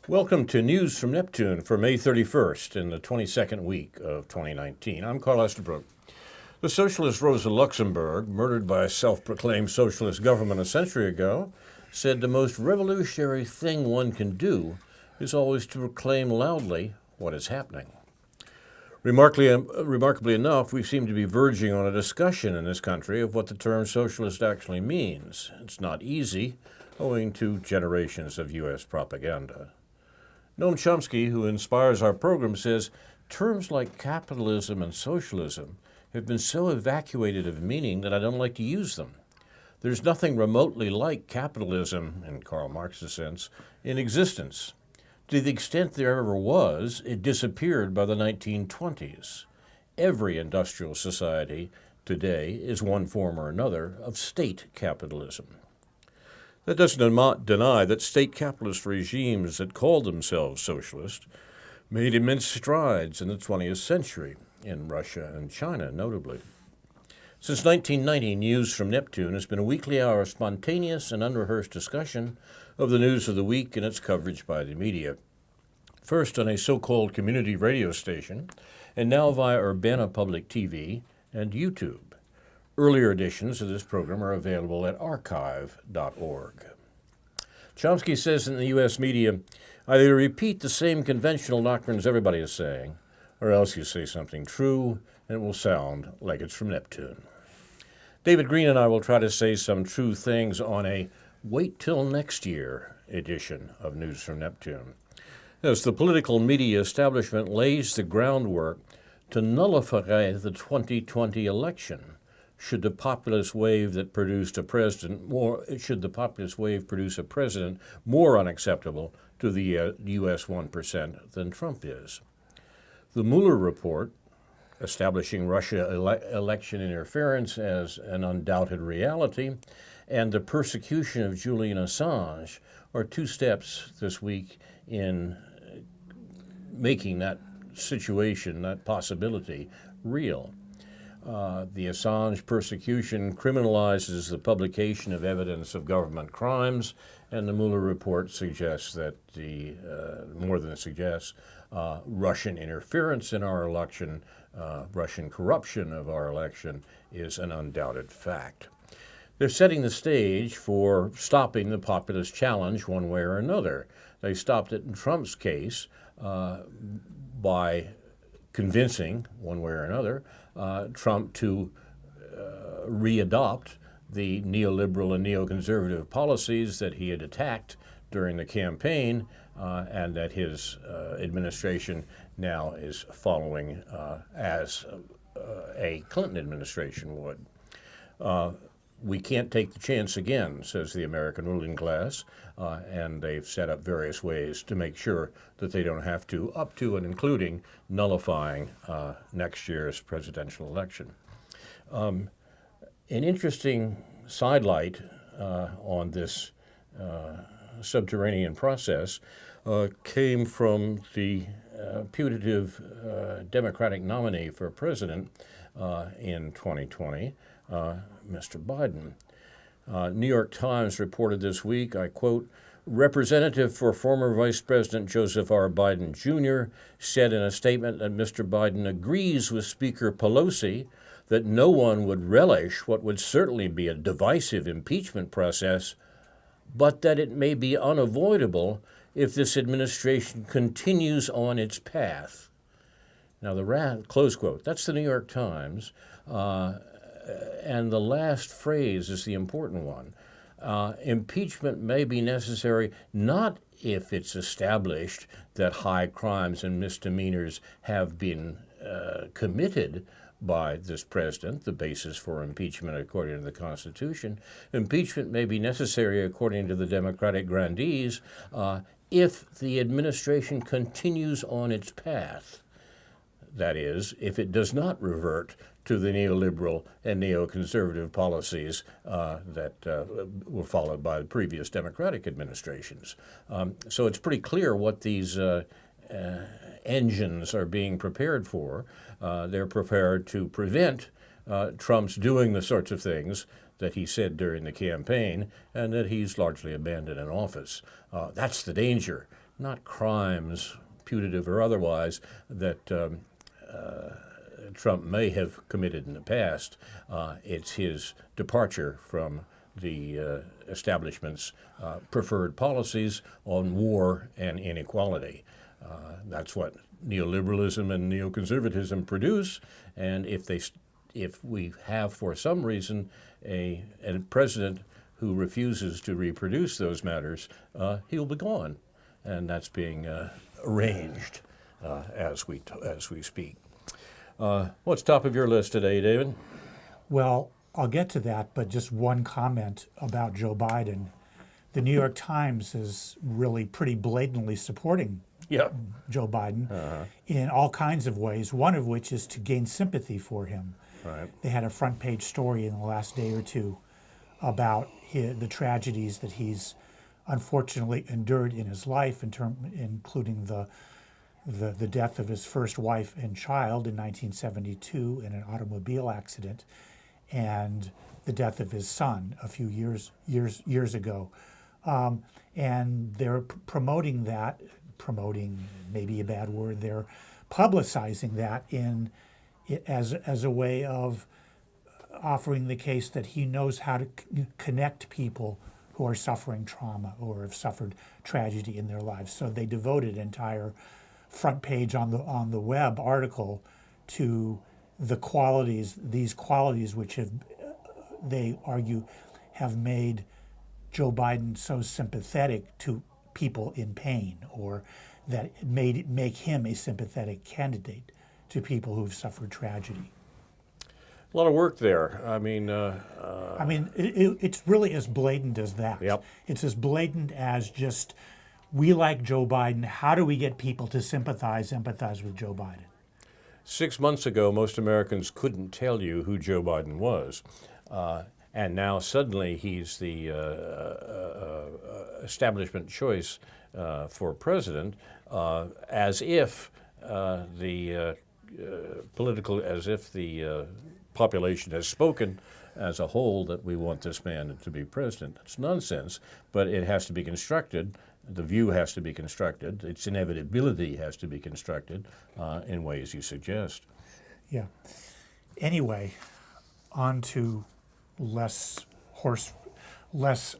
Welcome to News from Neptune for May 31st in the 22nd week of 2019. I'm Carl Estabrook. The socialist Rosa Luxemburg, murdered by a self-proclaimed socialist government a century ago, said the most revolutionary thing one can do is always to proclaim loudly what is happening. Remarkably enough, we seem to be verging on a discussion in this country of what the term socialist actually means. It's not easy, owing to generations of U.S. propaganda. Noam Chomsky, who inspires our program, says terms like capitalism and socialism have been so evacuated of meaning that I don't like to use them. There's nothing remotely like capitalism, in Karl Marx's sense, in existence. To the extent there ever was, it disappeared by the 1920s. Every industrial society today is one form or another of state capitalism. That doesn't deny that state capitalist regimes that called themselves socialist made immense strides in the 20th century, in Russia and China notably. Since 1990, News from Neptune has been a weekly hour of spontaneous and unrehearsed discussion of the news of the week and its coverage by the media. First on a so-called community radio station, and now via Urbana Public TV and YouTube. Earlier editions of this program are available at archive.org. Chomsky says in the U.S. media, either repeat the same conventional doctrines everybody is saying, or else you say something true and it will sound like it's from Neptune. David Green and I will try to say some true things on a wait till next year edition of News from Neptune. As the political media establishment lays the groundwork to nullify the 2020 election, should the populist wave produce a president more unacceptable to the U.S. 1% than Trump is? The Muler Report, establishing Russia election interference as an undoubted reality, and the persecution of Julian Assange are two steps this week in making that situation, that possibility, real. The Assange persecution criminalizes the publication of evidence of government crimes, and the Mueller report suggests that more than it suggests, Russian interference in our election, Russian corruption of our election is an undoubted fact. They're setting the stage for stopping the populist challenge one way or another. They stopped it in Trump's case by convincing, one way or another, Trump to readopt the neoliberal and neoconservative policies that he had attacked during the campaign and that his administration now is following as a Clinton administration would. We can't take the chance again, says the American ruling class, and they've set up various ways to make sure that they don't have to, up to and including nullifying next year's presidential election. An interesting sidelight on this subterranean process came from the putative Democratic nominee for president in 2020, Mr. Biden. New York Times reported this week, I quote, Representative for former Vice President Joseph R. Biden Jr. said in a statement that Mr. Biden agrees with Speaker Pelosi that no one would relish what would certainly be a divisive impeachment process, but that it may be unavoidable if this administration continues on its path. Now, close quote, that's the New York Times. And the last phrase is the important one. Impeachment may be necessary not if it's established that high crimes and misdemeanors have been committed by this president, the basis for impeachment according to the Constitution. Impeachment may be necessary according to the Democratic grandees if the administration continues on its path. That is, if it does not revert to the neoliberal and neoconservative policies that were followed by the previous Democratic administrations. So it's pretty clear what these engines are being prepared for. They're prepared to prevent Trump's doing the sorts of things that he said during the campaign and that he's largely abandoned in office. That's the danger. not crimes, putative or otherwise, that Trump may have committed in the past. It's his departure from the establishment's preferred policies on war and inequality. That's what neoliberalism and neoconservatism produce, and if we have, for some reason, a president who refuses to reproduce those matters, he'll be gone, and that's being arranged as we speak. What's top of your list today, David? Well, I'll get to that, but just one comment about Joe Biden. The New York Times is really pretty blatantly supporting Joe Biden in all kinds of ways, one of which is to gain sympathy for him. Right. They had a front page story in the last day or two about the tragedies that he's unfortunately endured in his life, including the death of his first wife and child in 1972 in an automobile accident, and the death of his son a few years ago. And they're promoting that, maybe a bad word, they're publicizing that as a way of offering the case that he knows how to connect people who are suffering trauma or have suffered tragedy in their lives. So they devoted an entire front page on the web article to these qualities which have, they argue, have made Joe Biden so sympathetic to people in pain, or that make him a sympathetic candidate to people who've suffered tragedy. A lot of work there. I mean, it's really as blatant as that. Yep. It's as blatant as just, we like Joe Biden. How do we get people to empathize with Joe Biden? 6 months ago, most Americans couldn't tell you who Joe Biden was. And now suddenly he's the establishment choice for president, as if the population has spoken as a whole that we want this man to be president. It's nonsense, but it has to be constructed. The view has to be constructed. Its inevitability has to be constructed in ways you suggest. Yeah. Anyway, on to less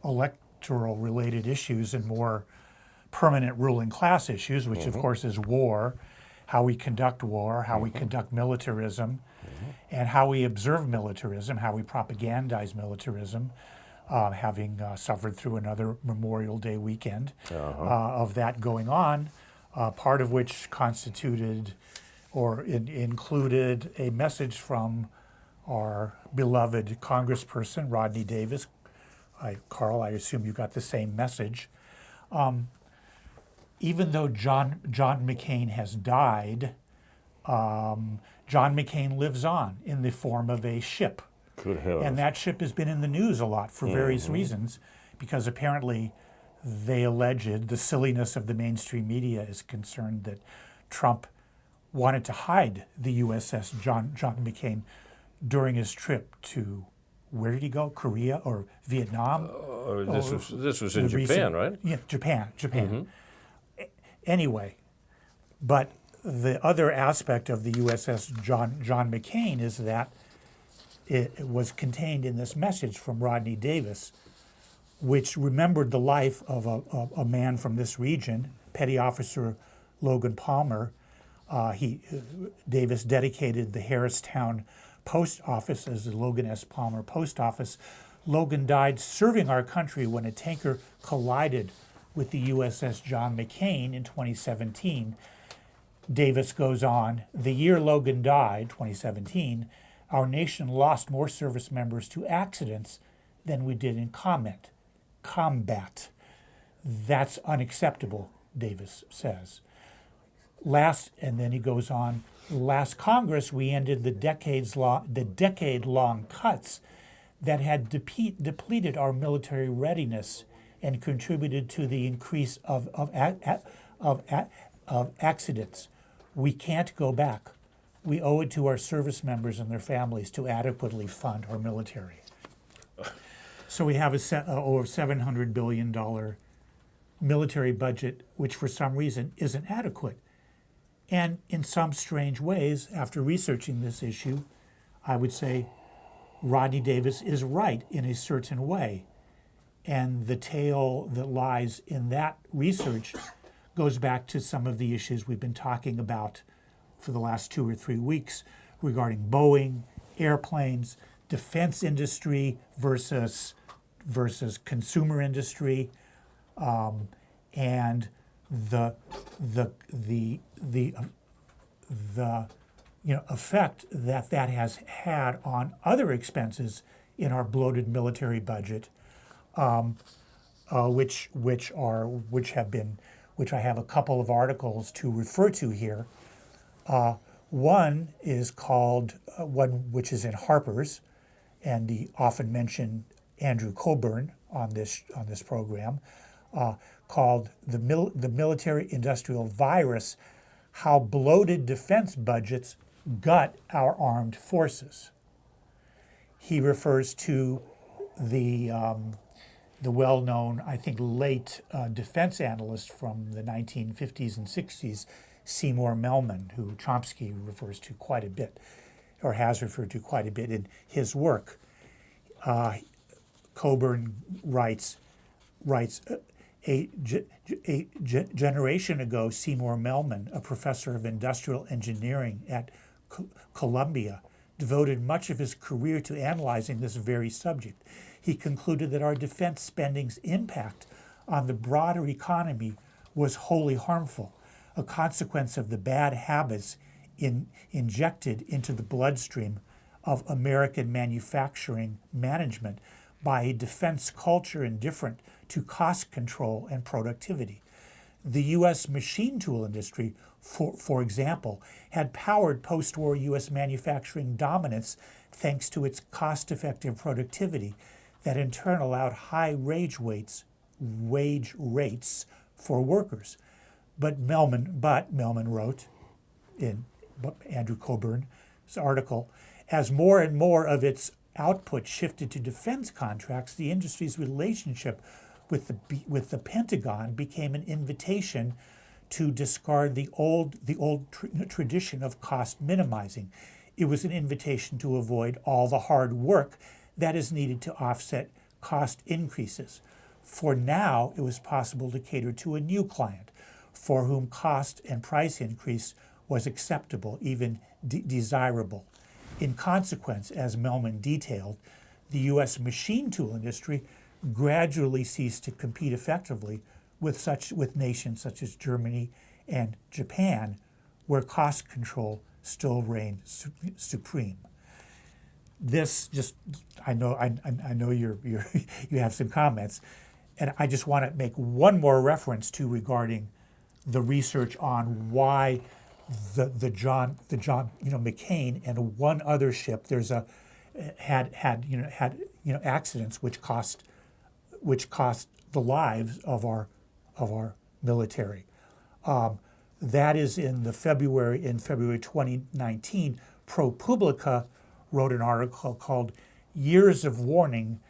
electoral-related issues and more permanent ruling class issues, which of course is war, how we conduct war, how we conduct militarism, and how we observe militarism, how we propagandize militarism, having suffered through another Memorial Day weekend of that going on, part of which constituted or included a message from our beloved Congressperson, Rodney Davis. Carl, I assume you got the same message. Even though John McCain has died, John McCain lives on in the form of a ship. Good heavens. And that ship has been in the news a lot for various reasons, because apparently they alleged, the silliness of the mainstream media is concerned that Trump wanted to hide the USS John McCain during his trip to, where did he go? Korea or Vietnam? This was in Japan, right? Yeah, Japan. Anyway, but the other aspect of the USS John McCain is that it was contained in this message from Rodney Davis, which remembered the life of a man from this region, Petty Officer Logan Palmer. Davis dedicated the Harristown Post Office as the Logan S. Palmer Post Office. Logan died serving our country when a tanker collided with the USS John McCain in 2017. Davis goes on, the year Logan died, 2017, our nation lost more service members to accidents than we did in combat. That's unacceptable, Davis says. And then he goes on, last Congress, we ended the decade-long cuts that had depleted our military readiness and contributed to the increase of accidents. We can't go back. We owe it to our service members and their families to adequately fund our military. So we have over $700 billion military budget, which for some reason isn't adequate. And in some strange ways, after researching this issue, I would say Rodney Davis is right in a certain way. And the tale that lies in that research goes back to some of the issues we've been talking about for the last 2 or 3 weeks regarding Boeing, airplanes, defense industry versus consumer industry, and the effect that has had on other expenses in our bloated military budget, which I have a couple of articles to refer to here. One is called one which is in Harper's, and the often mentioned Andrew Cochran on this program, called the Military Industrial Virus: How Bloated Defense Budgets Gut Our Armed Forces. He refers to the well-known, I think, late defense analyst from the 1950s and 60s, Seymour Melman, who Chomsky refers to quite a bit, or has referred to quite a bit in his work. Coburn writes, a generation ago, Seymour Melman, a professor of industrial engineering at Columbia, devoted much of his career to analyzing this very subject. He concluded that our defense spending's impact on the broader economy was wholly harmful, a consequence of the bad habits injected into the bloodstream of American manufacturing management by a defense culture indifferent to cost control and productivity. The U.S. machine tool industry, for example, had powered post-war U.S. manufacturing dominance thanks to its cost-effective productivity that in turn allowed high wage rates for workers. But Melman wrote in Andrew Coburn's article, as more and more of its output shifted to defense contracts, the industry's relationship with the Pentagon became an invitation to discard the old tradition of cost minimizing. It was an invitation to avoid all the hard work that is needed to offset cost increases. For now, it was possible to cater to a new client for whom cost and price increase was acceptable, even desirable. In consequence, as Melman detailed, the U.S. machine tool industry gradually ceased to compete effectively with nations such as Germany and Japan, where cost control still reigned supreme. This just, I know you have some comments, and I just want to make one more reference to regarding the research on why the John McCain and one other ship had accidents which cost the lives of our military. That is in February 2019. ProPublica wrote an article called "Years of Warning,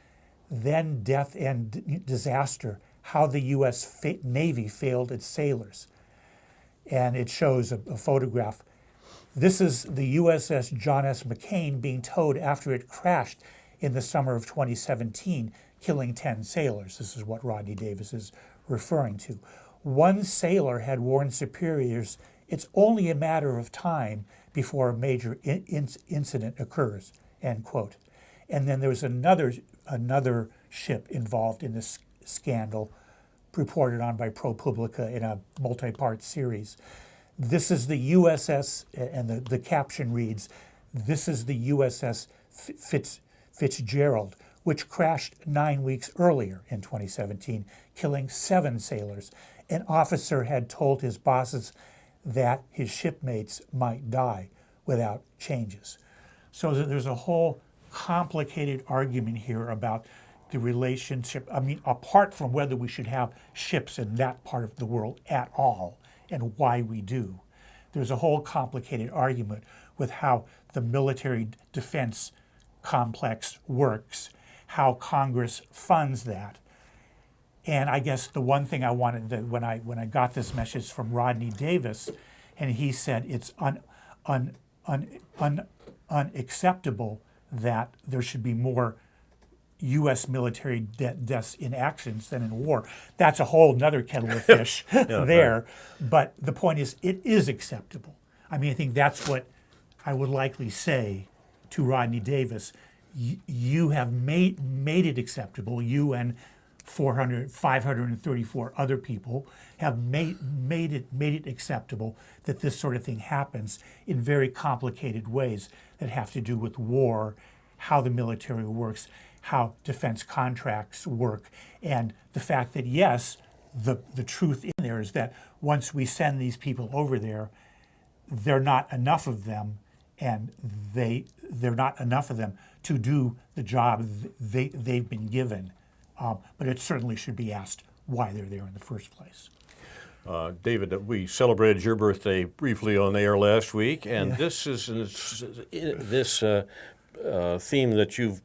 Then Death and Disaster: How the U.S. Navy Failed its Sailors." And it shows a photograph. This is the USS John S. McCain being towed after it crashed in the summer of 2017, killing 10 sailors. This is what Rodney Davis is referring to. One sailor had warned superiors it's only a matter of time before a major incident occurs, end quote. And then there was another ship involved in this scandal, reported on by ProPublica in a multi-part series. This is the USS, and the caption reads, "This is the USS Fitzgerald, which crashed 9 weeks earlier in 2017, killing 7 sailors. An officer had told his bosses that his shipmates might die without changes." So there's a whole complicated argument here about the relationship. I mean, apart from whether we should have ships in that part of the world at all and why we do, there's a whole complicated argument with how the military defense complex works, how Congress funds that, And I guess the one thing I wanted that when I got this message from Rodney Davis, and he said it's unacceptable that there should be more U.S. military deaths in actions than in war. That's a whole nother kettle of fish there. Right. But the point is, it is acceptable. I mean, I think that's what I would likely say to Rodney Davis. You have made it acceptable. You and 534 other people have made it acceptable that this sort of thing happens in very complicated ways that have to do with war, how the military works, how defense contracts work, and the fact that, yes, the truth in there is that once we send these people over there, there are not enough of them, and they're not enough of them to do the job they've been given. But it certainly should be asked why they're there in the first place. David, we celebrated your birthday briefly on the air last week, and this is this theme that you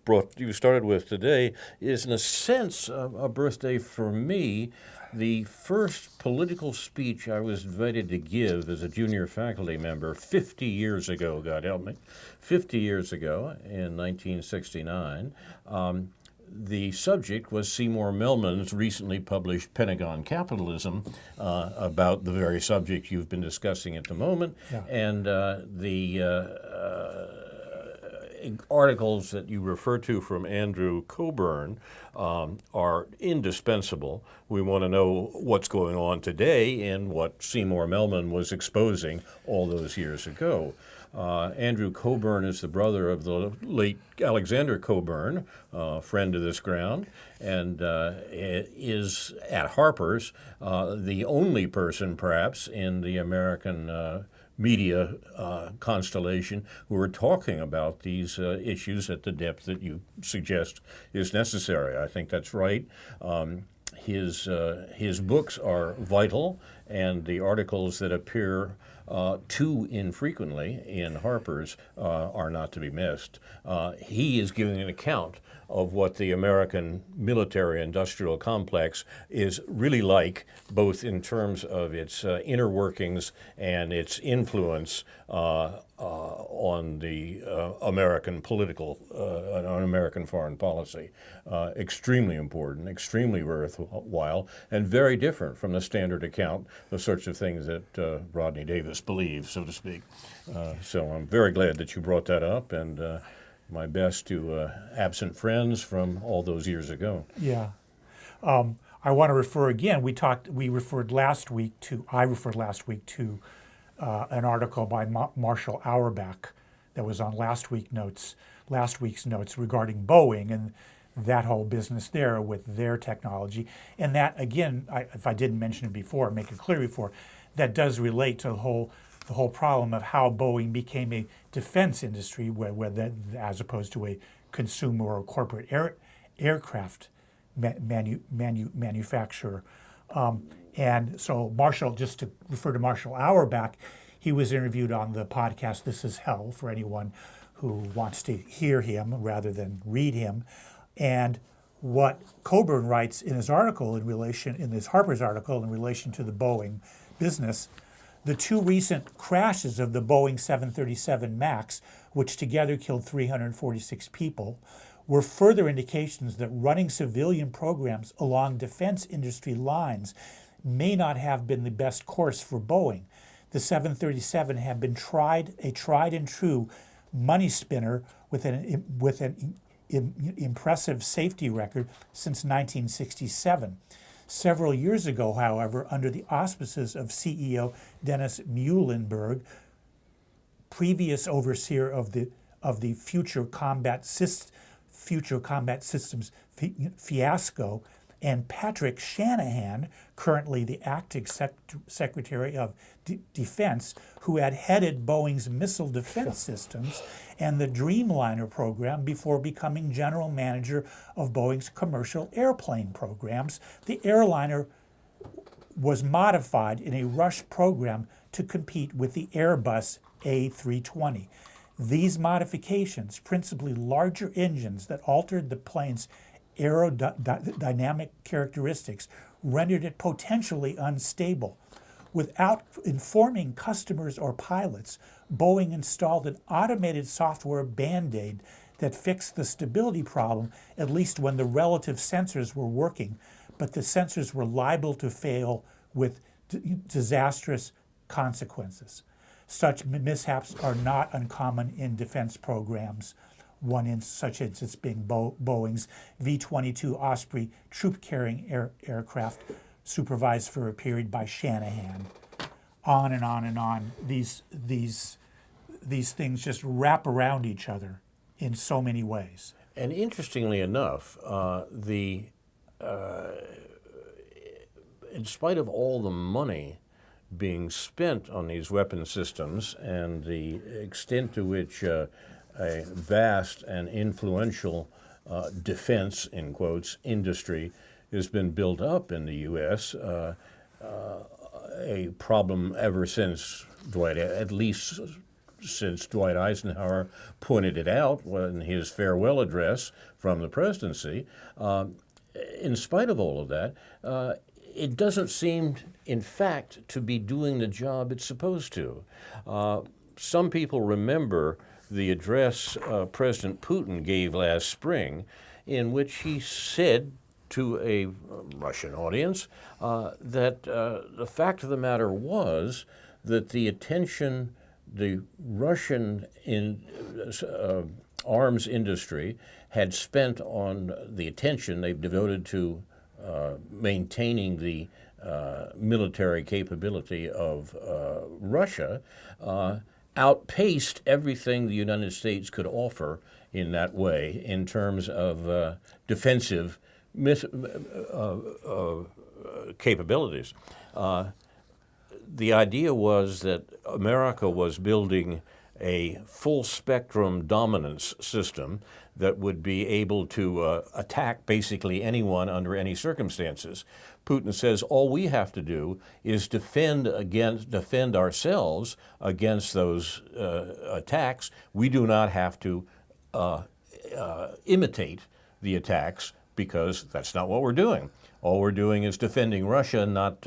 started with today is, in a sense, a birthday for me. The first political speech I was invited to give as a junior faculty member 50 years ago, God help me, 50 years ago in 1969. The subject was Seymour Melman's recently published Pentagon Capitalism, about the very subject you've been discussing at the moment, and the articles that you refer to from Andrew Cochran are indispensable. We want to know what's going on today and what Seymour Melman was exposing all those years ago. Andrew Cochran is the brother of the late Alexander Cochran, friend of this ground, and is at Harper's the only person, perhaps, in the American media constellation who are talking about these issues at the depth that you suggest is necessary. I think that's right. His books are vital, and the articles that appear too infrequently in Harper's are not to be missed. He is giving an account of what the American military-industrial complex is really like, both in terms of its inner workings and its influence on the American political, on American foreign policy. Extremely important, extremely worthwhile, and very different from the standard account, the sorts of things that Rodney Davis believes, so to speak. So I'm very glad that you brought that up, and my best to absent friends from all those years ago. Yeah. I want to refer again, I referred last week to an article by Marshall Auerbach that was on last week's notes regarding Boeing and that whole business there with their technology. And that, again, if I didn't mention it before, make it clear before, that does relate to the whole problem of how Boeing became a defense industry, as opposed to a consumer or corporate aircraft manufacturer. And so Marshall, just to refer to Marshall Auerbach, he was interviewed on the podcast This Is Hell, for anyone who wants to hear him rather than read him. And what Cochran writes in his article in this Harper's article in relation to the Boeing business, the two recent crashes of the Boeing 737 MAX, which together killed 346 people, were further indications that running civilian programs along defense industry lines may not have been the best course for Boeing. The 737 had been a tried and true money spinner with an impressive safety record since 1967. Several years ago, however, under the auspices of CEO Dennis Muhlenberg, previous overseer of the Future Combat Systems fiasco, and Patrick Shanahan, currently the acting Secretary of Defense, who had headed Boeing's missile defense systems and the Dreamliner program before becoming general manager of Boeing's commercial airplane programs. The airliner was modified in a rush program to compete with the Airbus A320. These modifications, principally larger engines that altered the plane's aerodynamic characteristics rendered it potentially unstable. Without informing customers or pilots, Boeing installed an automated software band-aid that fixed the stability problem, at least when the relative sensors were working, but the sensors were liable to fail with disastrous consequences. Such mishaps are not uncommon in defense programs, such instance being Boeing's V-22 Osprey troop-carrying aircraft, supervised for a period by Shanahan. On and on and on. These things just wrap around each other in so many ways. And interestingly enough, in spite of all the money being spent on these weapon systems and the extent to which a vast and influential defense, in quotes, industry has been built up in the U.S., a problem ever since at least since Dwight Eisenhower pointed it out in his farewell address from the presidency. In spite of all of that, it doesn't seem, in fact, to be doing the job it's supposed to. Some people remember the address President Putin gave last spring, in which he said to a Russian audience that the fact of the matter was that the attention the Russian arms industry had spent on the attention they've devoted to maintaining the military capability of Russia outpaced everything the United States could offer in that way in terms of defensive capabilities. The idea was that America was building a full-spectrum dominance system that would be able to attack basically anyone under any circumstances. Putin says all we have to do is defend ourselves against those attacks. We do not have to imitate the attacks because that's not what we're doing. All we're doing is defending Russia, not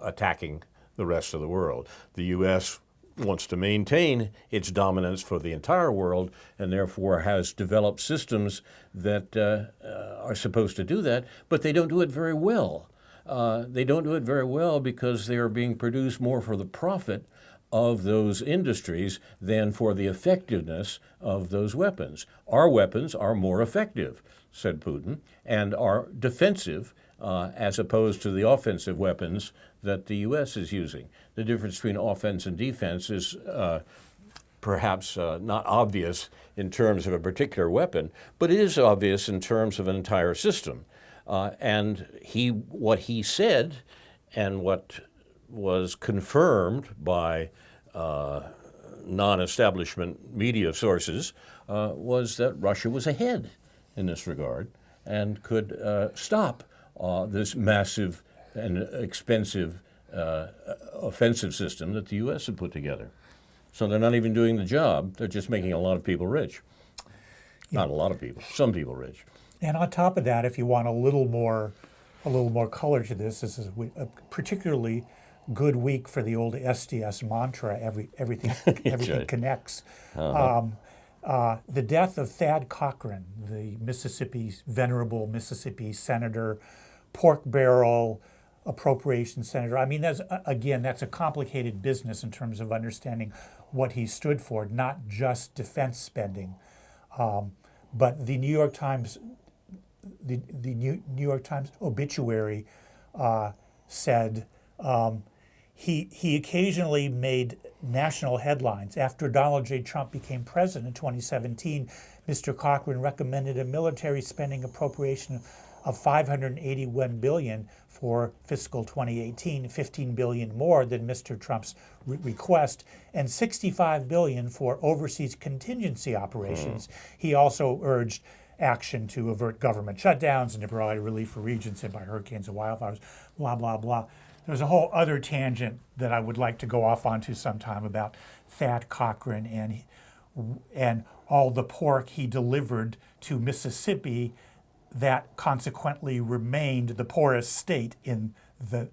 attacking the rest of the world. The U.S. wants to maintain its dominance for the entire world and therefore has developed systems that are supposed to do that, but they don't do it very well. They don't do it very well because they are being produced more for the profit of those industries than for the effectiveness of those weapons. Our weapons are more effective, said Putin, and are defensive as opposed to the offensive weapons that the U.S. is using. The difference between offense and defense is perhaps not obvious in terms of a particular weapon, but it is obvious in terms of an entire system. And what he said and what was confirmed by non-establishment media sources was that Russia was ahead in this regard and could stop this massive and expensive offensive system that the U.S. had put together. So they're not even doing the job. They're just making a lot of people rich. Yeah. Not a lot of people, some people rich. And on top of that, if you want a little more color to this is a particularly good week for the old SDS mantra, everything Right. connects. Uh-huh. The death of Thad Cochran, the venerable Mississippi senator, pork barrel, appropriations senator. I mean, that's a complicated business in terms of understanding what he stood for, not just defense spending. But the New York Times obituary said he occasionally made national headlines. After Donald J. Trump became president in 2017, Mr. Cochran recommended a military spending appropriation of $581 billion for fiscal 2018, $15 billion more than Mr. Trump's request, and $65 billion for overseas contingency operations. He also urged action to avert government shutdowns and to provide relief for regions hit by hurricanes and wildfires, blah, blah, blah. There's a whole other tangent that I would like to go off onto sometime about Thad Cochran and all the pork he delivered to Mississippi that consequently remained the poorest state in the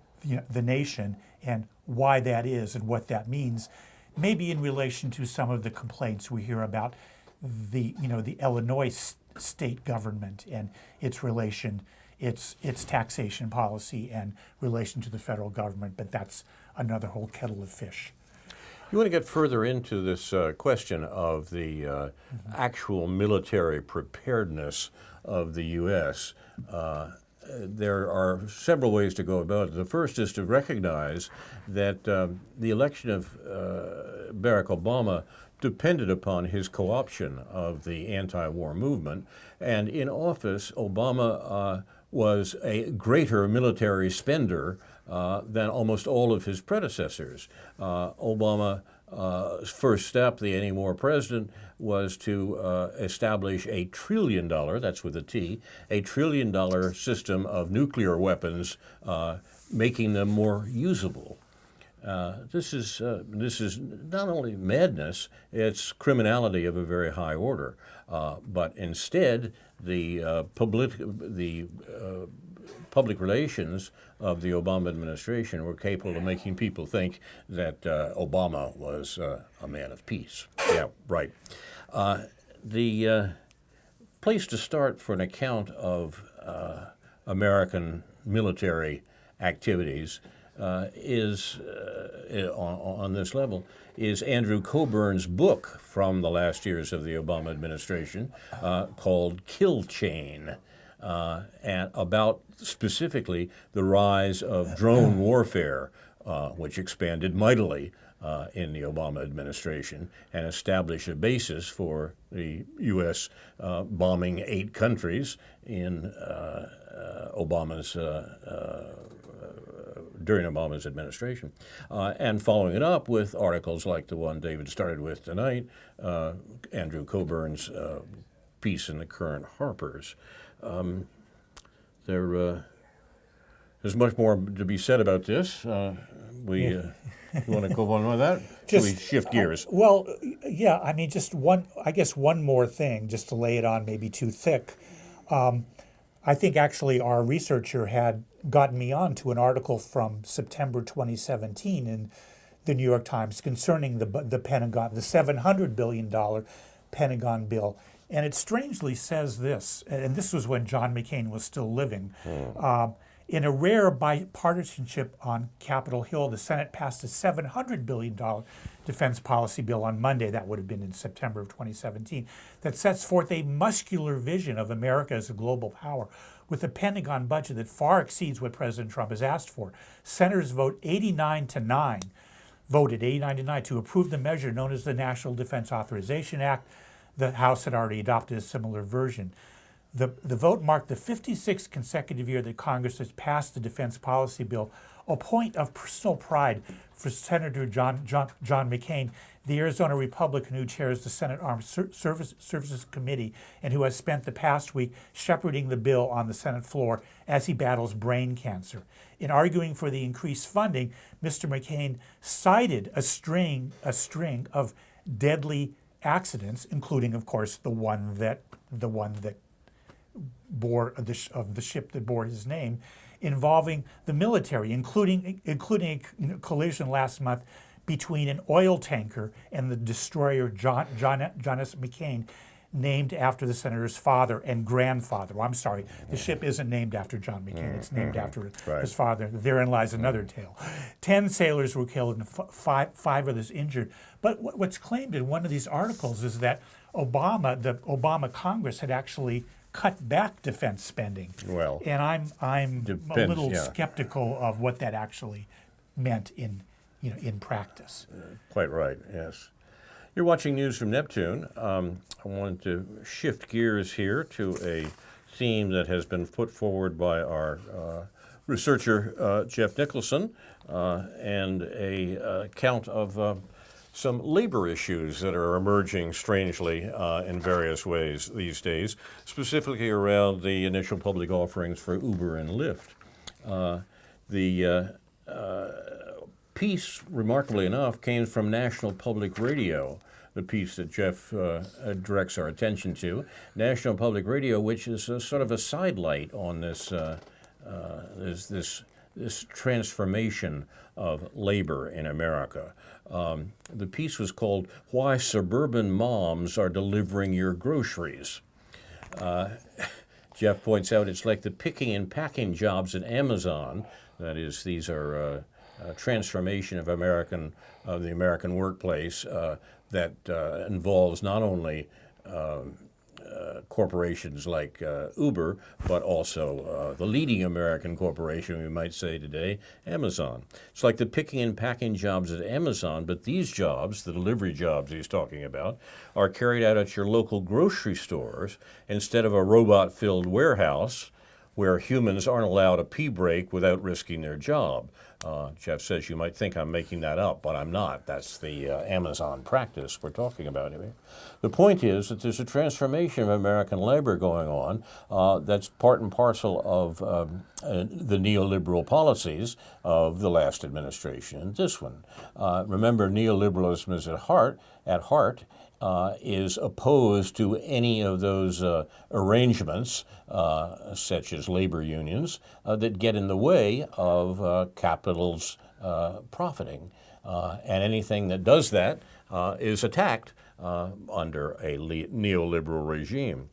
nation, and why that is and what that means, maybe in relation to some of the complaints we hear about the Illinois state government and its relation, its taxation policy and relation to the federal government, but that's another whole kettle of fish. You want to get further into this question of the actual military preparedness of the U.S. There are several ways to go about it. The first is to recognize that the election of Barack Obama depended upon his co-option of the anti-war movement. And in office, Obama was a greater military spender than almost all of his predecessors. Obama's first step, the anti-war president, was to establish a $1 trillion, that's with a T, a $1 trillion system of nuclear weapons, making them more usable. This is not only madness, it's criminality of a very high order. But instead, the public relations of the Obama administration were capable of making people think that Obama was a man of peace. Yeah, right. The place to start for an account of American military activities is on this level is Andrew Coburn's book from the last years of the Obama administration called Kill Chain, and about specifically the rise of drone warfare, which expanded mightily in the Obama administration and established a basis for the U.S. Bombing 8 countries in during Obama's administration, and following it up with articles like the one David started with tonight, Andrew Coburn's piece in the current Harper's. There's much more to be said about this. You want to go on with that? Should we shift gears? Well, yeah, I mean, just one more thing, just to lay it on maybe too thick. I think actually our researcher had gotten me on to an article from September 2017 in the New York Times concerning the Pentagon, the $700 billion Pentagon bill. And it strangely says this, and this was when John McCain was still living. In a rare bipartisanship on Capitol Hill, the Senate passed a $700 billion defense policy bill on Monday, that would have been in September of 2017, that sets forth a muscular vision of America as a global power with a Pentagon budget that far exceeds what President Trump has asked for. Senators voted 89 to 9 to approve the measure known as the National Defense Authorization Act. The House had already adopted a similar version. The vote marked the 56th consecutive year that Congress has passed the defense policy bill, a point of personal pride for Senator John McCain, the Arizona Republican who chairs the Senate Armed Services Committee and who has spent the past week shepherding the bill on the Senate floor as he battles brain cancer. In arguing for the increased funding, Mr. McCain cited a string of deadly accidents, including, of course, the one that bore the ship that bore his name, involving the military, including a collision last month between an oil tanker and the destroyer John S. McCain, named after the senator's father and grandfather. Well, I'm sorry, the ship isn't named after John McCain. It's named after his father. Therein lies another tale. 10 sailors were killed and five others injured. But what's claimed in one of these articles is that the Obama Congress had actually cut back defense spending. Well, and I'm a little skeptical of what that actually meant in practice. Quite right. Yes. You're watching News from Neptune. I wanted to shift gears here to a theme that has been put forward by our researcher, Jeff Nicholson, and a account of some labor issues that are emerging strangely in various ways these days, specifically around the initial public offerings for Uber and Lyft. The piece, remarkably enough, came from National Public Radio, the piece that Jeff directs our attention to, National Public Radio, which is sort of a sidelight on this transformation of labor in America. The piece was called "Why Suburban Moms Are Delivering Your Groceries." Jeff points out it's like the picking and packing jobs at Amazon. That is, these are transformation of the American workplace that involves not only corporations like Uber, but also the leading American corporation, we might say today, Amazon. It's like the picking and packing jobs at Amazon, but these jobs, the delivery jobs he's talking about, are carried out at your local grocery stores instead of a robot-filled warehouse where humans aren't allowed a pee break without risking their job. Jeff says you might think I'm making that up, but I'm not. That's the Amazon practice we're talking about here. The point is that there's a transformation of American labor going on that's part and parcel of the neoliberal policies of the last administration and this one. Remember, neoliberalism is at heart, is opposed to any of those arrangements, such as labor unions, that get in the way of capital's profiting. And anything that does that is attacked under a neoliberal regime.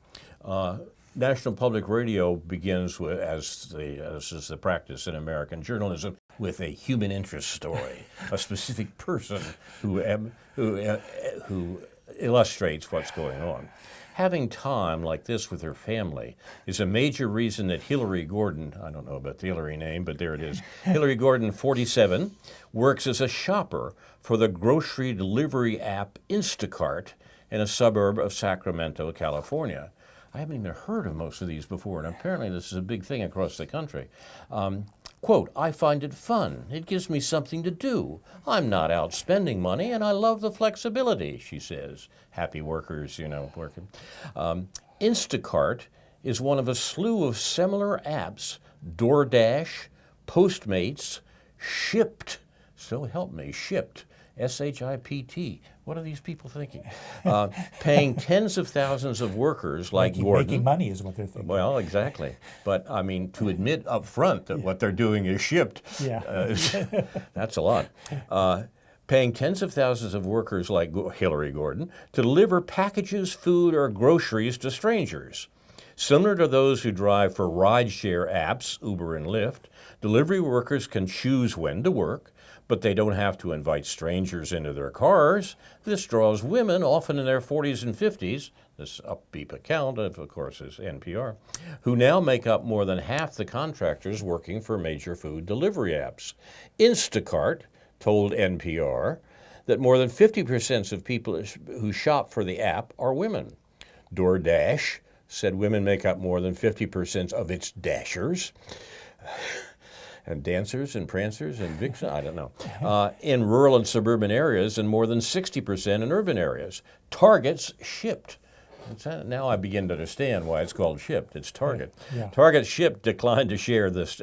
National Public Radio begins with, as is the practice in American journalism, with a human interest story, a specific person who illustrates what's going on. Having time like this with her family is a major reason that Hillary Gordon, I don't know about the Hillary name, but there it is, Hillary Gordon, 47, works as a shopper for the grocery delivery app Instacart in a suburb of Sacramento, California. I haven't even heard of most of these before, and apparently this is a big thing across the country. Quote, "I find it fun. It gives me something to do. I'm not out spending money, and I love the flexibility," she says. Happy workers, working. Instacart is one of a slew of similar apps, DoorDash, Postmates, Shipt, so help me, Shipt, S-H-I-P-T. What are these people thinking? Paying tens of thousands of workers like Gordon. Making money is what they're thinking. Well, exactly. But, I mean, to admit up front that what they're doing is Shipt, that's a lot. Paying tens of thousands of workers like Hillary Gordon to deliver packages, food, or groceries to strangers. Similar to those who drive for rideshare apps, Uber and Lyft, delivery workers can choose when to work, but they don't have to invite strangers into their cars. This draws women, often in their 40s and 50s, this upbeat account, of course, is NPR, who now make up more than half the contractors working for major food delivery apps. Instacart told NPR that more than 50% of people who shop for the app are women. DoorDash said women make up more than 50% of its dashers. And dancers and prancers and vixens, I don't know, in rural and suburban areas and more than 60% in urban areas. Target's Shipt. Now I begin to understand why it's called Shipt. It's Target. Yeah. Target's Shipt declined to share this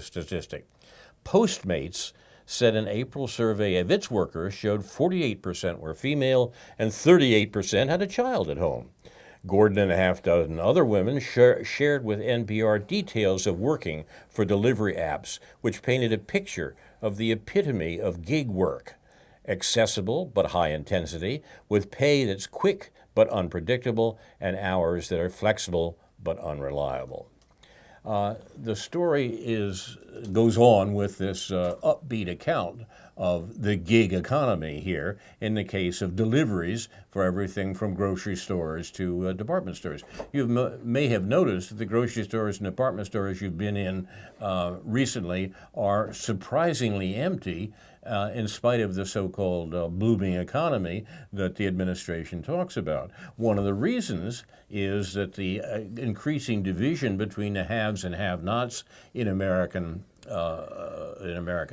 statistic. Postmates said an April survey of its workers showed 48% were female and 38% had a child at home. Gordon and a half dozen other women shared with NPR details of working for delivery apps, which painted a picture of the epitome of gig work. Accessible but high intensity, with pay that's quick but unpredictable, and hours that are flexible but unreliable. The story goes on with this upbeat account of the gig economy here in the case of deliveries for everything from grocery stores to department stores. You may have noticed that the grocery stores and department stores you've been in recently are surprisingly empty in spite of the so-called blooming economy that the administration talks about. One of the reasons is that the increasing division between the haves and have-nots in American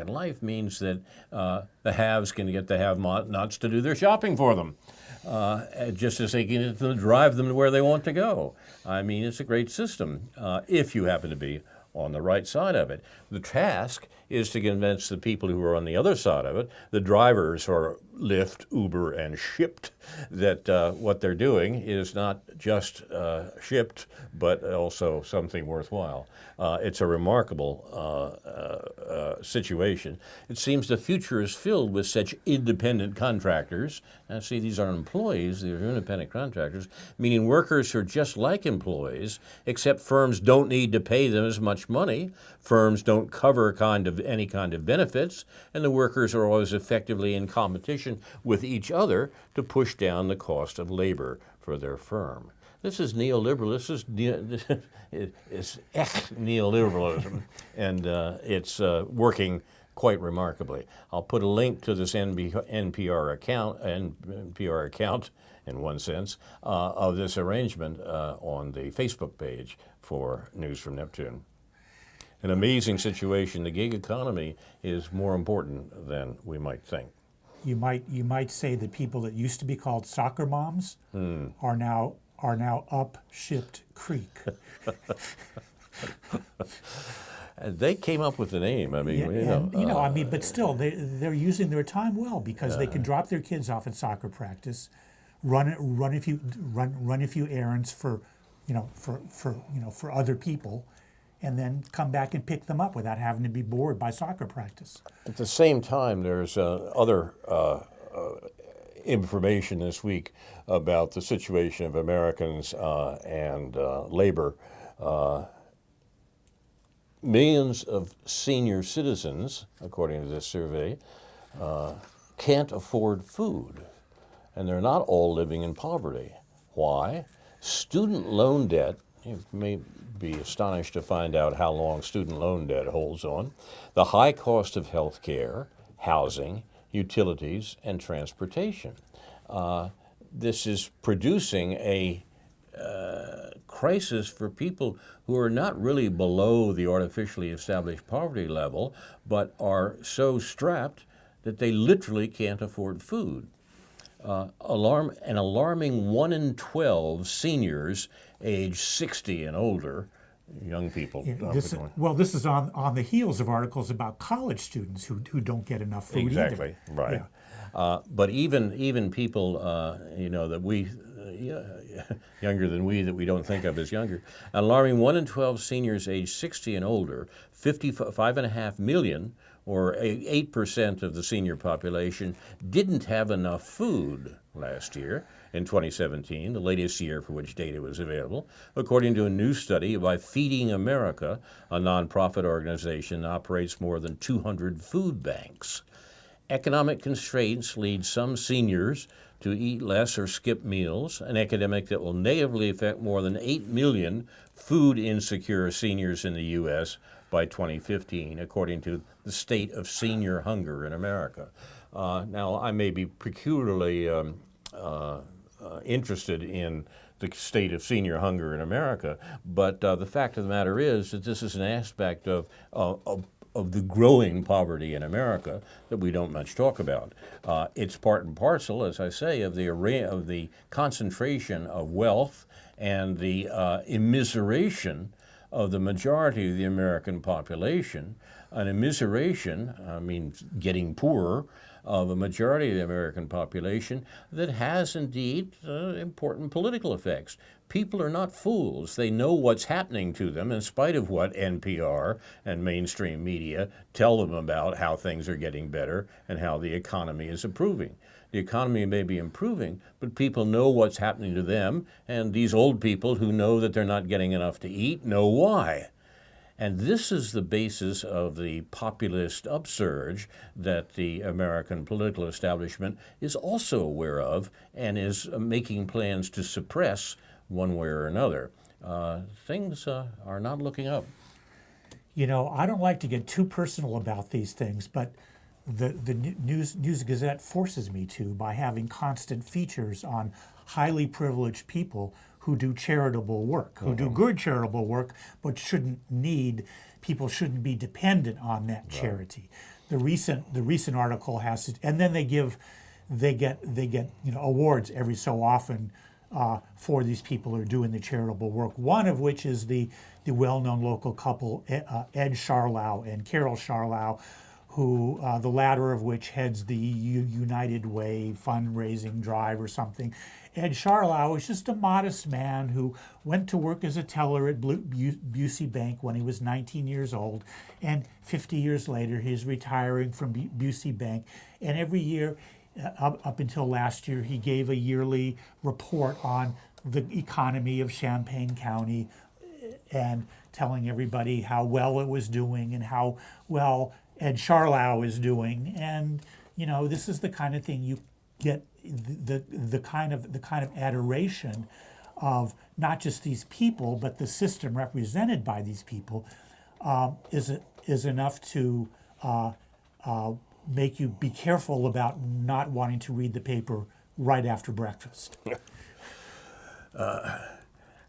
life means that the haves can get the have-nots to do their shopping for them, just as they can get them to drive them to where they want to go. I mean, it's a great system if you happen to be on the right side of it. The task is to convince the people who are on the other side of it, the drivers for Lyft, Uber, and Shipped, that what they're doing is not just shipped, but also something worthwhile. It's a remarkable situation. It seems the future is filled with such independent contractors. Now, see, these are employees, these are independent contractors, meaning workers who are just like employees, except firms don't need to pay them as much money. Firms don't cover any kind of benefits, and the workers are always effectively in competition with each other to push down the cost of labor for their firm. This is neoliberalism. It's neoliberalism, and it's working quite remarkably. I'll put a link to this NPR account, in one sense, of this arrangement on the Facebook page for News from Neptune. An amazing situation. The gig economy is more important than we might think. You might say that people that used to be called soccer moms are now up Shipped Creek. They came up with the name. I mean, but still, they're using their time well because they can drop their kids off at soccer practice, run a few errands for other people, and then come back and pick them up without having to be bored by soccer practice. At the same time, there's other information this week about the situation of Americans and labor. Millions of senior citizens, according to this survey, can't afford food, and they're not all living in poverty. Why? Student loan debt, you may be astonished to find out how long student loan debt holds on, the high cost of health care, housing, utilities, and transportation. This is producing a crisis for people who are not really below the artificially established poverty level, but are so strapped that they literally can't afford food. An alarming 1 in 12 seniors age 60 and older, young people. This is on the heels of articles about college students who don't get enough food exactly, either. Right. Yeah. But even people, that we, younger than we, that we don't think of as younger, an alarming 1 in 12 seniors age 60 and older, 55.5 million, or 8% of the senior population, didn't have enough food last year, in 2017, the latest year for which data was available, according to a new study by Feeding America, a nonprofit organization that operates more than 200 food banks. Economic constraints lead some seniors to eat less or skip meals, an epidemic that will negatively affect more than 8 million food-insecure seniors in the U.S. by 2015, according to the State of Senior Hunger in America. Now, I may be peculiarly interested in the state of senior hunger in America, but the fact of the matter is that this is an aspect of the growing poverty in America that we don't much talk about. It's part and parcel, as I say, of the concentration of wealth and the immiseration of the majority of the American population. An immiseration, I mean getting poorer, of a majority of the American population that has indeed important political effects. People are not fools. They know what's happening to them in spite of what NPR and mainstream media tell them about how things are getting better and how the economy is improving. The economy may be improving, but people know what's happening to them, and these old people who know that they're not getting enough to eat know why. And this is the basis of the populist upsurge that the American political establishment is also aware of and is making plans to suppress one way or another. Things are not looking up. You know, I don't like to get too personal about these things, but the News Gazette forces me to by having constant features on highly privileged people who do charitable work, who do good charitable work, but people shouldn't be dependent on that charity. The recent article has, and then they get awards every so often for these people who are doing the charitable work. One of which is the the well-known local couple, Ed Charlau and Carol Charlau, who the latter of which heads the United Way fundraising drive or something. Ed Charlau is just a modest man who went to work as a teller at Busey Bank when he was 19 years old, and 50 years later he's retiring from Busey Bank. And every year, up until last year, he gave a yearly report on the economy of Champaign County and telling everybody how well it was doing and how well Ed Charlau is doing. And this is the kind of thing you get, the kind of adoration of not just these people but the system represented by these people is enough to make you be careful about not wanting to read the paper right after breakfast. But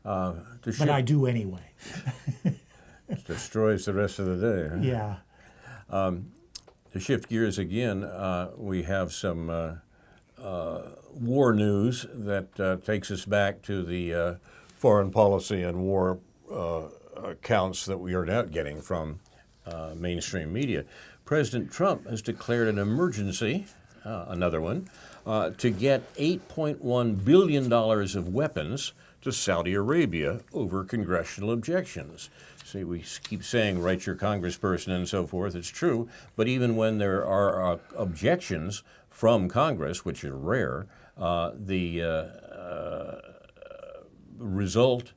I do anyway. It destroys the rest of the day. Huh? Yeah. To shift gears again, we have some war news that takes us back to the foreign policy and war accounts that we are now getting from mainstream media. President Trump has declared an emergency, another one, to get $8.1 billion of weapons to Saudi Arabia over congressional objections. See, we keep saying, write your congressperson and so forth. It's true, but even when there are objections from Congress, which are rare, the result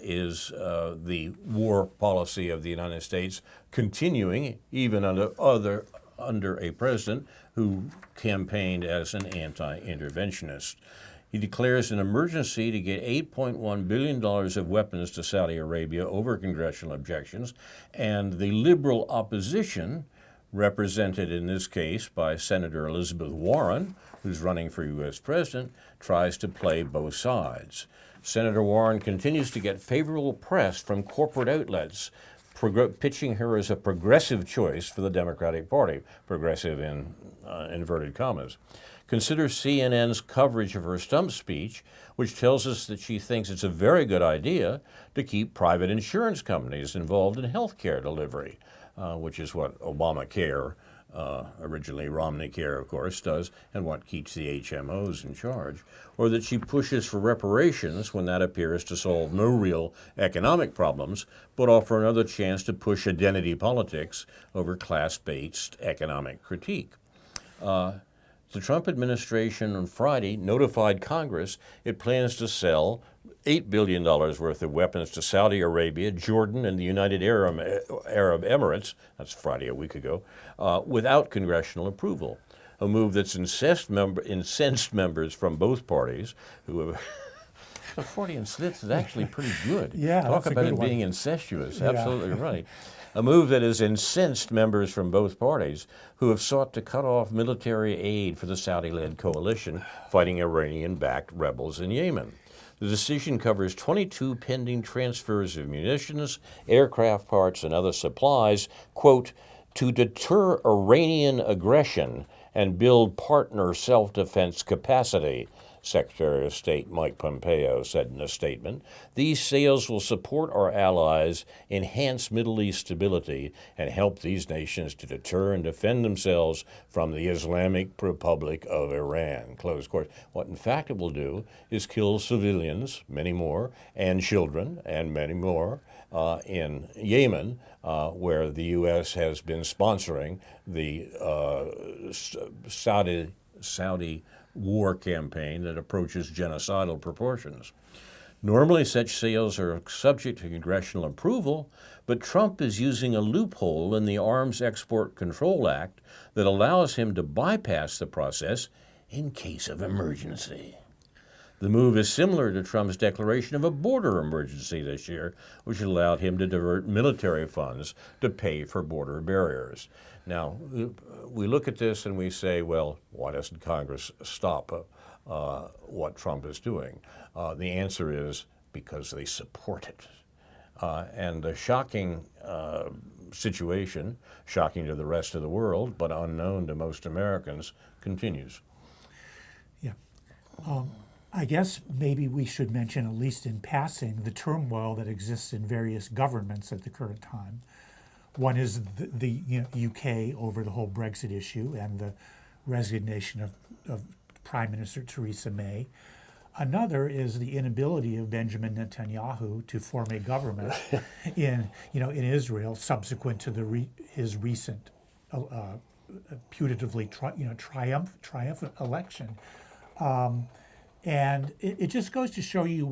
is the war policy of the United States continuing, even under a president who campaigned as an anti-interventionist. He declares an emergency to get $8.1 billion of weapons to Saudi Arabia over congressional objections, and the liberal opposition, represented in this case by Senator Elizabeth Warren, who's running for U.S. president, tries to play both sides. Senator Warren continues to get favorable press from corporate outlets, pitching her as a progressive choice for the Democratic Party, progressive in inverted commas. Consider CNN's coverage of her stump speech, which tells us that she thinks it's a very good idea to keep private insurance companies involved in health care delivery, which is what Obamacare, originally Romney Care, of course, does, and what keeps the HMOs in charge, or that she pushes for reparations when that appears to solve no real economic problems, but offer another chance to push identity politics over class-based economic critique. The Trump administration on Friday notified Congress it plans to sell $8 billion worth of weapons to Saudi Arabia, Jordan, and the United Arab Emirates, that's Friday a week ago, without congressional approval, a move that's incensed members from both parties who have... The Freudian slips is actually pretty good. Yeah, Talk that's about a good it one. being incestuous. Yeah. Absolutely right. A move that has incensed members from both parties who have sought to cut off military aid for the Saudi-led coalition fighting Iranian-backed rebels in Yemen. The decision covers 22 pending transfers of munitions, aircraft parts, and other supplies, quote, to deter Iranian aggression and build partner self-defense capacity, Secretary of State Mike Pompeo said in a statement. These sales will support our allies, enhance Middle East stability, and help these nations to deter and defend themselves from the Islamic Republic of Iran, close quote. What in fact it will do is kill civilians, many more, and children, and many more, in Yemen, where the U.S. has been sponsoring the Saudi war campaign that approaches genocidal proportions. Normally, such sales are subject to congressional approval, but Trump is using a loophole in the Arms Export Control Act that allows him to bypass the process in case of emergency. The move is similar to Trump's declaration of a border emergency this year, which allowed him to divert military funds to pay for border barriers. Now, we look at this and we say, well, why doesn't Congress stop what Trump is doing? The answer is because they support it. And the shocking situation, shocking to the rest of the world, but unknown to most Americans, continues. Yeah. I guess maybe we should mention, at least in passing, the turmoil that exists in various governments at the current time. One is the UK over the whole Brexit issue and the resignation of Prime Minister Theresa May. Another is the inability of Benjamin Netanyahu to form a government in Israel subsequent to his recent putatively triumphant election. And it just goes to show you,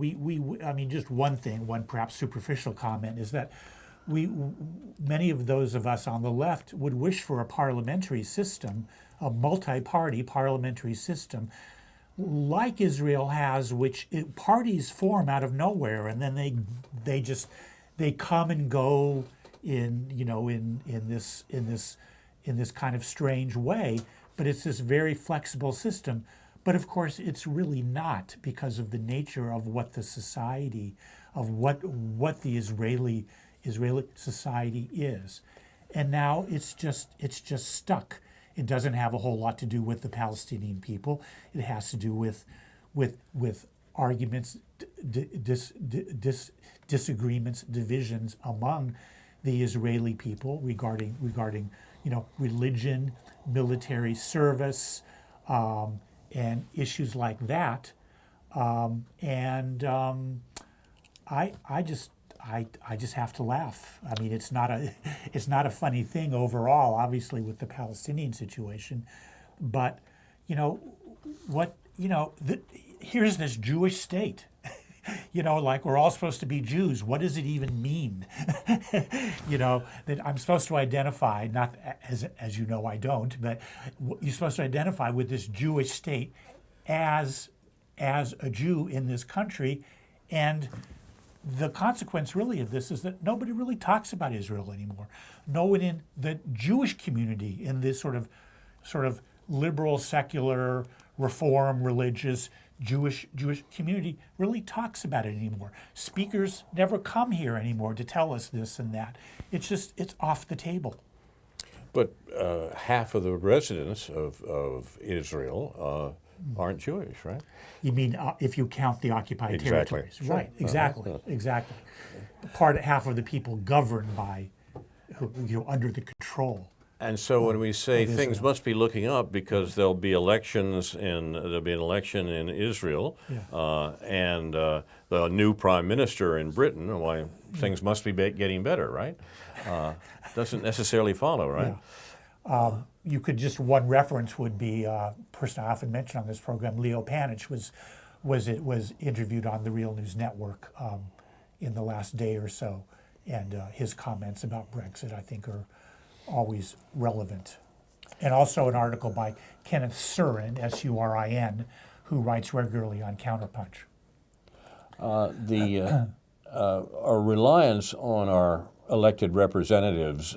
I mean, just one perhaps superficial comment is that many of those of us on the left would wish for a parliamentary system, a multi-party parliamentary system, like Israel has, which parties form out of nowhere, and then they come and go in this kind of strange way. But it's this very flexible system. But of course, it's really not, because of the nature of what the society, of what the Israeli society is. And now it's just stuck. It doesn't have a whole lot to do with the Palestinian people. It has to do with arguments, disagreements, divisions among the Israeli people regarding religion, military service, and issues like that. I just have to laugh. I mean, it's not a funny thing overall, obviously, with the Palestinian situation, but here's this Jewish state. Like we're all supposed to be Jews. What does it even mean? That I'm supposed to identify, not as you know I don't, but you're supposed to identify with this Jewish state as a Jew in this country, and the consequence really of this is that nobody really talks about Israel anymore. No one in the Jewish community, in this sort of liberal, secular, reform, religious, Jewish community really talks about it anymore. Speakers never come here anymore to tell us this and that. It's off the table. But half of the residents of Israel aren't Jewish, right? You mean if you count the occupied Exactly. territories? Sure. Right. Exactly. Exactly. Half of the people governed by, under the control. And so when we say things must be looking up because there'll be an election in Israel, and the new prime minister in Britain, why things must be getting better, right? Doesn't necessarily follow, right? Yeah. You could one reference would be a person I often mention on this program, Leo Panich, was interviewed on the Real News Network in the last day or so, and his comments about Brexit, I think, are always relevant. And also an article by Kenneth Surin, S-U-R-I-N, who writes regularly on Counterpunch. Our reliance on our elected representatives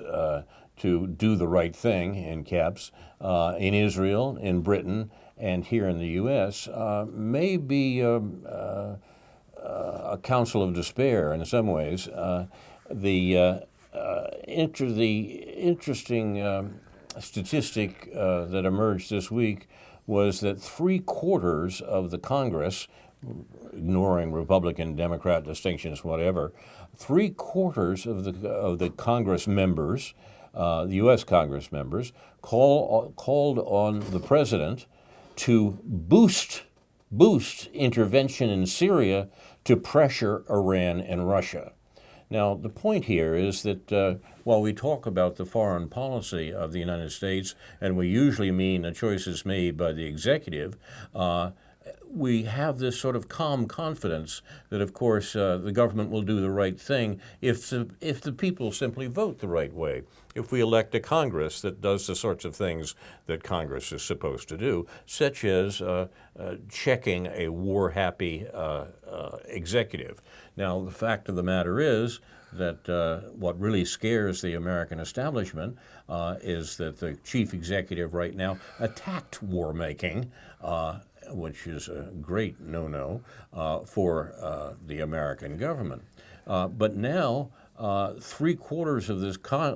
to do the right thing, in caps, in Israel, in Britain, and here in the U.S. May be a counsel of despair in some ways. The interesting statistic that emerged this week was that 3/4 of the Congress, ignoring Republican, Democrat distinctions, whatever, 3/4 of the Congress members, the U.S. Congress members, called on the president to boost intervention in Syria to pressure Iran and Russia. Now, the point here is that while we talk about the foreign policy of the United States, and we usually mean the choices made by the executive, we have this sort of calm confidence that, of course, the government will do the right thing if the people simply vote the right way. If we elect a Congress that does the sorts of things that Congress is supposed to do, such as checking a war-happy executive. Now, the fact of the matter is that what really scares the American establishment is that the chief executive right now attacked war-making, which is a great no-no for the American government. But now 3/4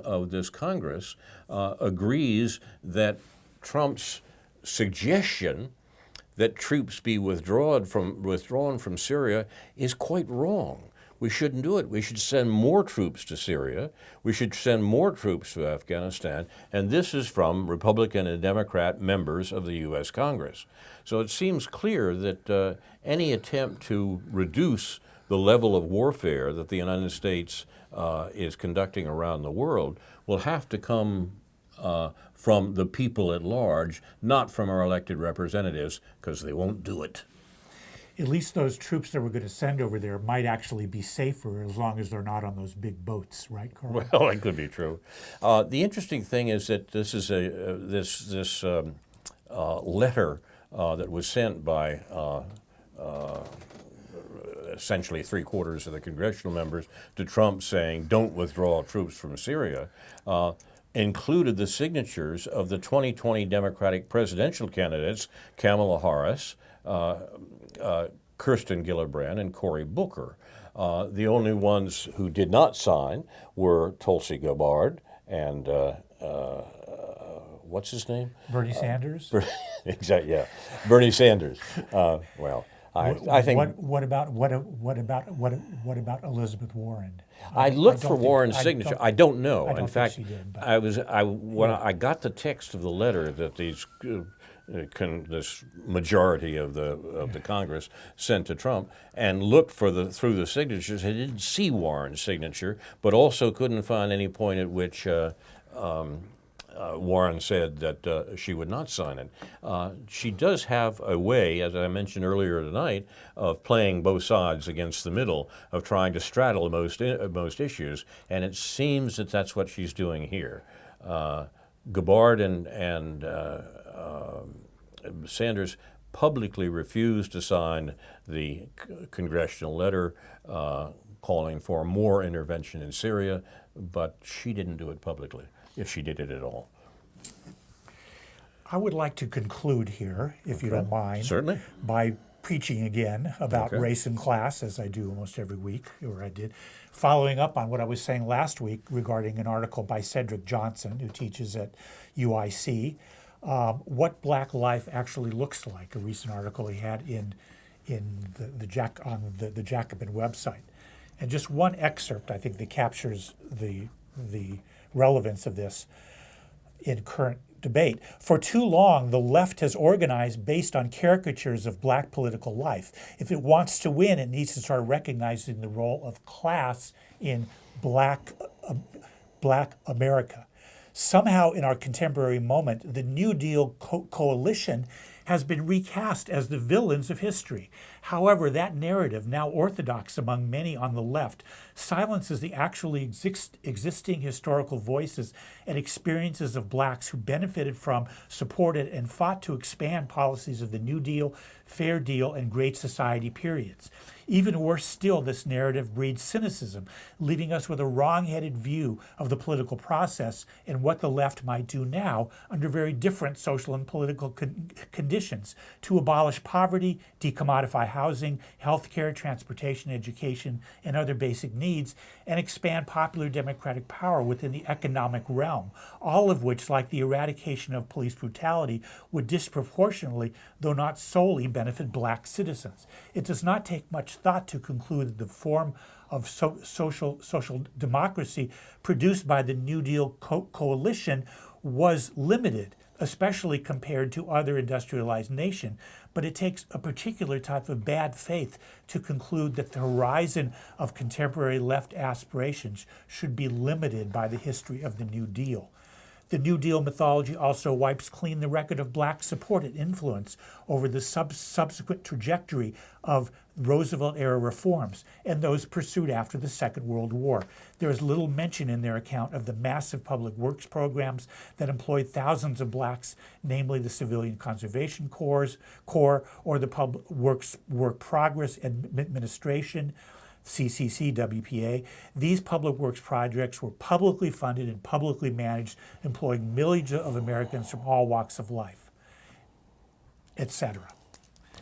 of this Congress agrees that Trump's suggestion that troops be withdrawn from Syria is quite wrong. We shouldn't do it. We should send more troops to Syria. We should send more troops to Afghanistan. And this is from Republican and Democrat members of the U.S. Congress. So it seems clear that any attempt to reduce the level of warfare that the United States is conducting around the world will have to come from the people at large, not from our elected representatives, because they won't do it. At least those troops that we're going to send over there might actually be safer as long as they're not on those big boats, right, Carl? Well, that could be true. The interesting thing is that this is this letter that was sent by essentially 3/4 of the congressional members to Trump saying, "Don't withdraw troops from Syria," included the signatures of the 2020 Democratic presidential candidates Kamala Harris, Kirsten Gillibrand, and Cory Booker. The only ones who did not sign were Tulsi Gabbard and what's his name? Bernie Sanders. Exactly. Yeah, Bernie Sanders. Well, I think. What about Elizabeth Warren? I looked for Warren's signature. I don't know. I don't In think fact, she did, but- when I got the text of the letter that these this majority of the Congress sent to Trump and looked through the signatures, I didn't see Warren's signature, but also couldn't find any point at which Warren said that she would not sign it. She does have a way, as I mentioned earlier tonight, of playing both sides against the middle, of trying to straddle most issues, and it seems that that's what she's doing here. Gabbard and Sanders publicly refused to sign the congressional letter calling for more intervention in Syria, but she didn't do it publicly, if she did it at all. I would like to conclude here, if you don't mind, Certainly. by preaching again about race and class, as I do almost every week, or I did, following up on what I was saying last week regarding an article by Cedric Johnson, who teaches at UIC, what black life actually looks like, a recent article he had on the Jacobin website. And just one excerpt, I think, that captures the relevance of this in current debate. For too long, the left has organized based on caricatures of black political life. If it wants to win, it needs to start recognizing the role of class in black America. Somehow, in our contemporary moment, the New Deal coalition has been recast as the villains of history. However, that narrative, now orthodox among many on the left, silences the actually existing historical voices and experiences of blacks who benefited from, supported, and fought to expand policies of the New Deal, Fair Deal, and Great Society periods. Even worse still, this narrative breeds cynicism, leaving us with a wrong-headed view of the political process and what the left might do now under very different social and political conditions to abolish poverty, decommodify housing, healthcare, transportation, education, and other basic needs, and expand popular democratic power within the economic realm, all of which, like the eradication of police brutality, would disproportionately, though not solely, benefit black citizens. It does not take much thought to conclude that the form of social democracy produced by the New Deal coalition was limited, especially compared to other industrialized nations. But it takes a particular type of bad faith to conclude that the horizon of contemporary left aspirations should be limited by the history of the New Deal. The New Deal mythology also wipes clean the record of black support and influence over the subsequent trajectory of Roosevelt-era reforms and those pursued after the Second World War. There is little mention in their account of the massive public works programs that employed thousands of blacks, namely the Civilian Conservation Corps or the Public Work Progress Administration, CCC, WPA. These public works projects were publicly funded and publicly managed, employing millions of Americans from all walks of life, etc.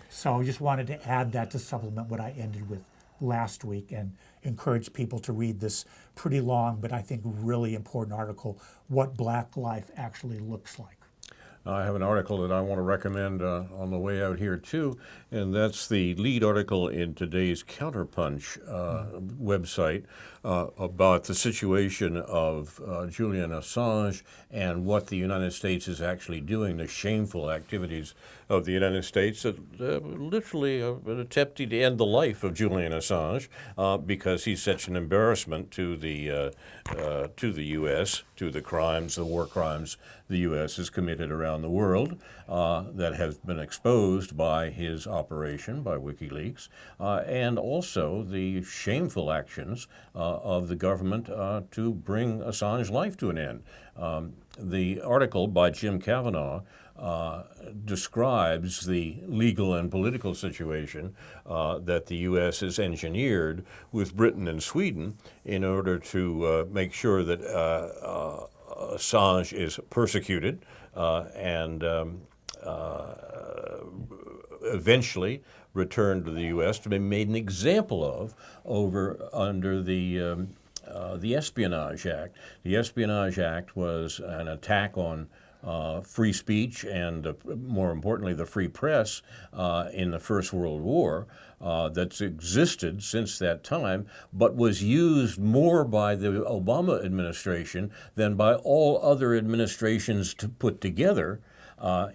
So I just wanted to add that to supplement what I ended with last week and encourage people to read this pretty long, but I think really important article, What Black Life Actually Looks Like. I have an article that I want to recommend on the way out here too, and that's the lead article in today's Counterpunch website about the situation of Julian Assange and what the United States is actually doing, the shameful activities of the United States that literally attempting to end the life of Julian Assange because he's such an embarrassment to the U.S., to the crimes, the war crimes the U.S. has committed around the world that has been exposed by his operation, by WikiLeaks, and also the shameful actions of the government to bring Assange's life to an end. The article by Jim Kavanaugh describes the legal and political situation that the U.S. has engineered with Britain and Sweden in order to make sure that Assange is persecuted and eventually returned to the U.S. to be made an example of under the Espionage Act. The Espionage Act was an attack on free speech and, more importantly, the free press in the First World War that's existed since that time, but was used more by the Obama administration than by all other administrations put together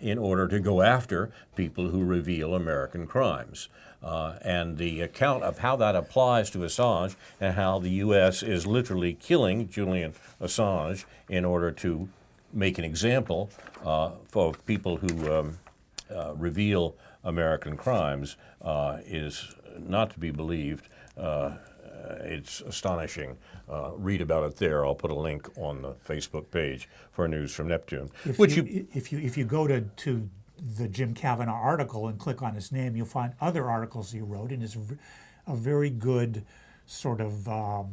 in order to go after people who reveal American crimes. And the account of how that applies to Assange and how the U.S. is literally killing Julian Assange in order to make an example for people who reveal American crimes is not to be believed. It's astonishing. Read about it there. I'll put a link on the Facebook page for News from Neptune. If you go to the Jim Kavanaugh article and click on his name, you'll find other articles he wrote, and is a very good sort of, a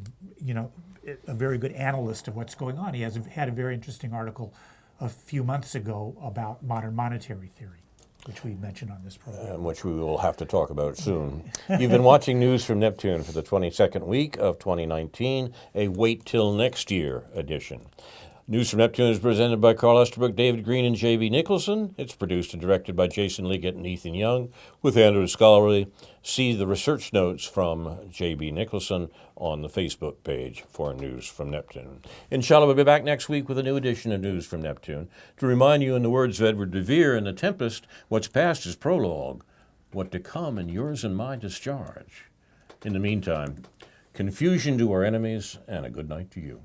very good analyst of what's going on. He had a very interesting article a few months ago about modern monetary theory, which we mentioned on this program. Which we will have to talk about soon. You've been watching News from Neptune for the 22nd week of 2019, a Wait Till Next Year edition. News from Neptune is presented by Carl Estabrook, David Green, and J.B. Nicholson. It's produced and directed by Jason Liggett and Ethan Young, with Andrew Scholarly. See the research notes from J.B. Nicholson on the Facebook page for News from Neptune. Inshallah, we'll be back next week with a new edition of News from Neptune to remind you, in the words of Edward de Vere in The Tempest, what's past is prologue, what to come in yours and my discharge. In the meantime, confusion to our enemies, and a good night to you.